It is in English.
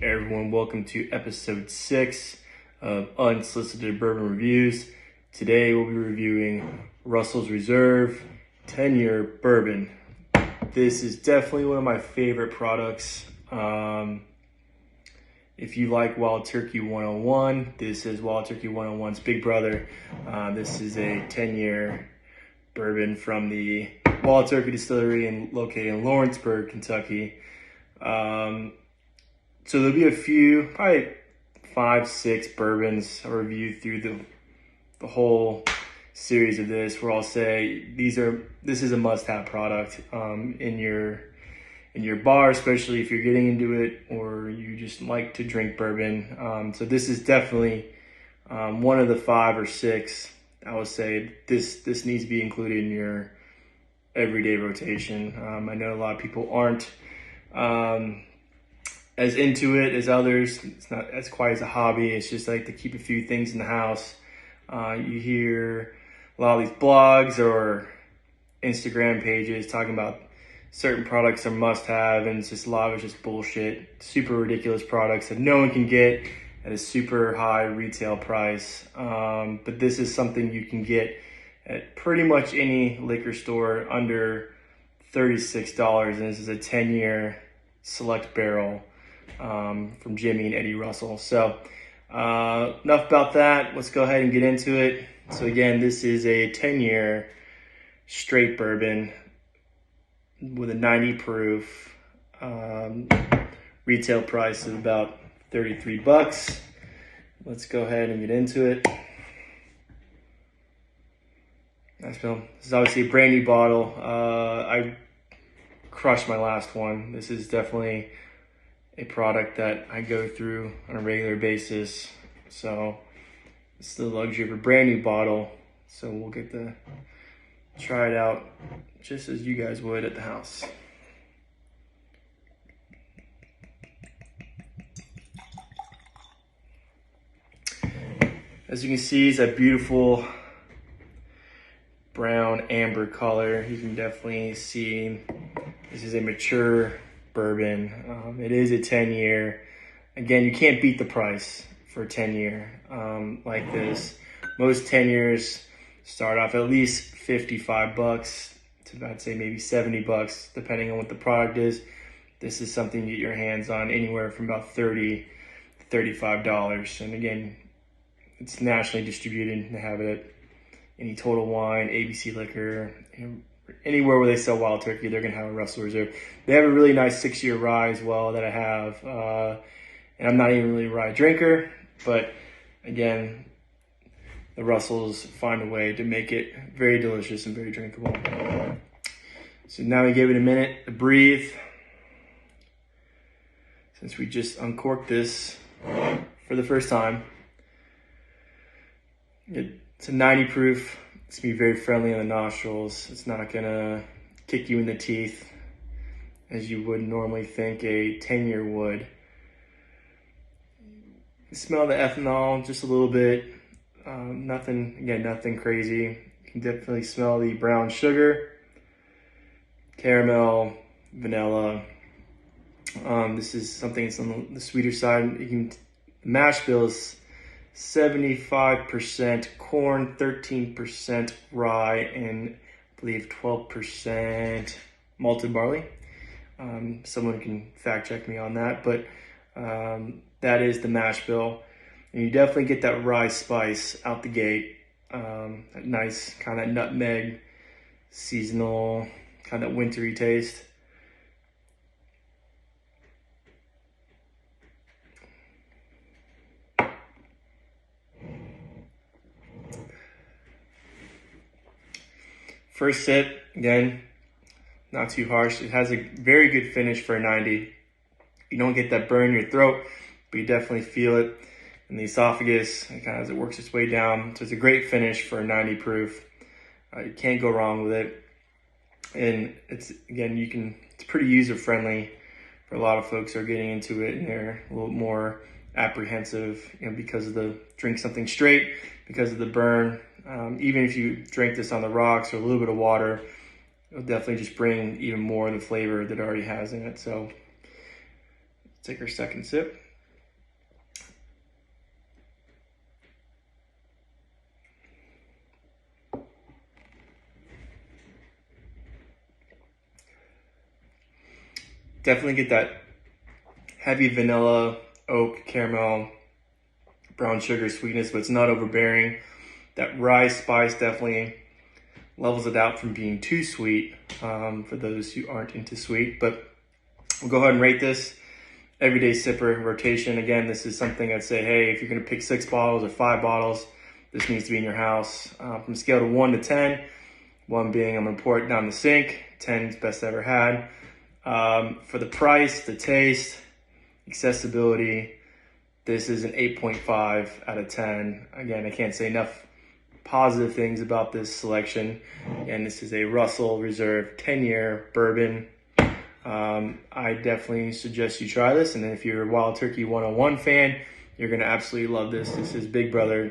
Everyone, welcome to episode 6 of Unsolicited Bourbon Reviews. Today we'll be reviewing Russell's Reserve 10-year bourbon. This is definitely one of my favorite products. If you like Wild Turkey 101, this is Wild Turkey 101's big brother. This is a 10-year bourbon from the Wild Turkey Distillery located in Lawrenceburg, Kentucky. So there'll be a few, probably 5-6 bourbons I'll review through the whole series of this, where I'll say this is a must-have product in your bar, especially if you're getting into it or you just like to drink bourbon. So this is definitely one of the 5 or 6. I would say this needs to be included in your everyday rotation. I know a lot of people aren't as into it as others. It's not as quite as a hobby. It's just like to keep a few things in the house. You hear a lot of these blogs or Instagram pages talking about certain products are must have, and it's just a lot of it's just bullshit. Super ridiculous products that no one can get at a super high retail price. But this is something you can get at pretty much any liquor store under $36, and this is a 10-year select barrel from Jimmy and Eddie Russell. So enough about that. Let's go ahead and get into it. So again, this is a 10-year straight bourbon with a 90 proof, retail price of about $33. Let's go ahead and get into it. Nice film. This is obviously a brand new bottle. I crushed my last one. This is definitely a product that I go through on a regular basis. So it's the luxury of a brand new bottle. So we'll get to try it out just as you guys would at the house. As you can see, it's a beautiful brown amber color. You can definitely see this is a mature bourbon. It is a 10-year. Again, you can't beat the price for a 10-year like this. Most 10 years start off at least $55 to, I'd say, maybe $70, depending on what the product is. This is something you get your hands on anywhere from about $30 to $35. And again, it's nationally distributed. They have it at any Total Wine, ABC Liquor, anywhere where they sell Wild Turkey, they're going to have a Russell Reserve. They have a really nice 6-year rye as well that I have. And I'm not even really a rye drinker, but again, the Russells find a way to make it very delicious and very drinkable. So now we give it a minute to breathe. Since we just uncorked this for the first time. It's a 90 proof. It's gonna be very friendly on the nostrils. It's not gonna kick you in the teeth as you would normally think a 10-year would. You smell the ethanol just a little bit. Nothing crazy. You can definitely smell the brown sugar, caramel, vanilla. This is something that's on the sweeter side. The mash bill is 75% corn, 13% rye, and I believe 12% malted barley. Someone can fact check me on that, but that is the mash bill. And you definitely get that rye spice out the gate. That nice kind of nutmeg, seasonal, kind of wintry taste. First sip, again, not too harsh. It has a very good finish for a 90. You don't get that burn in your throat, but you definitely feel it in the esophagus, and kind of as it works its way down. So it's a great finish for a 90 proof. You can't go wrong with it. And it's pretty user friendly for a lot of folks who are getting into it, and they're a little more apprehensive, because of the drink something straight, because of the burn. Even if you drink this on the rocks or a little bit of water, it'll definitely just bring even more of the flavor that it already has in it. So let's take our second sip. Definitely get that heavy vanilla, oak, caramel, brown sugar sweetness, but it's not overbearing. That rye spice definitely levels it out from being too sweet for those who aren't into sweet. But we'll go ahead and rate this everyday sipper rotation. Again, this is something I'd say, hey, if you're gonna pick 6 bottles or 5 bottles, this needs to be in your house. From a scale of 1 to 10, 1 being I'm gonna pour it down the sink, 10 is best I ever had. For the price, the taste, accessibility, this is an 8.5 out of 10. Again, I can't say enough positive things about this selection. And this is a Russell Reserve 10-year bourbon. I definitely suggest you try this. And then if you're a Wild Turkey 101 fan, you're going to absolutely love this. This is Big Brother